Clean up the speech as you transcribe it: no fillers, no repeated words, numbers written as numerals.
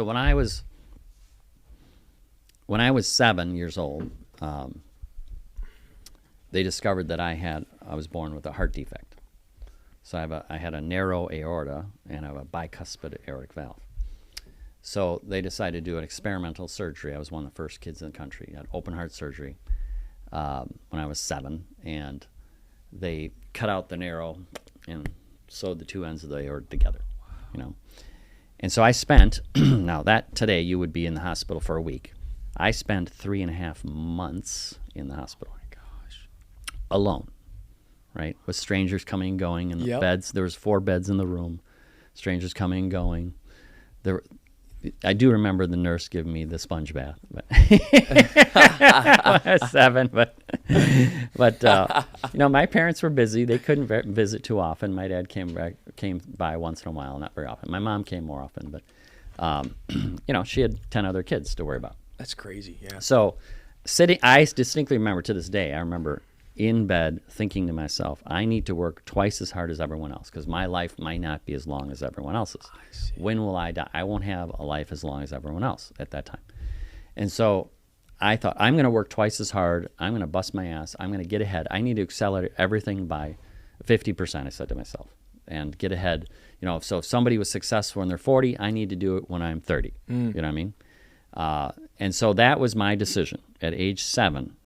So when I was 7 years old, they discovered that I was born with a heart defect. So I had a narrow aorta and I have a bicuspid aortic valve. So they decided to do an experimental surgery. I was one of the first kids in the country. I had open heart surgery when I was 7, and they cut out the narrow and sewed the two ends of the aorta together. And so I spent now that today you would be in the hospital for a week. I spent 3.5 months in the hospital. Oh my gosh. Alone, right? With strangers coming and going in the beds. There was 4 beds in the room. Strangers coming and going. I do remember the nurse giving me the sponge bath. But I was 7, but my parents were busy. They couldn't visit too often. My dad came by once in a while, not very often. My mom came more often, but she had 10 other kids to worry about. That's crazy, yeah. So I distinctly remember to this day, I remember in bed thinking to myself, I need to work twice as hard as everyone else because my life might not be as long as everyone else's. When will I die? I won't have a life as long as everyone else at that time. And so I thought, I'm going to work twice as hard. I'm going to bust my ass. I'm going to get ahead. I need to accelerate everything by 50%, I said to myself, and get ahead. So if somebody was successful when they're 40, I need to do it when I'm 30. You know what I mean? And so that was my decision at age 7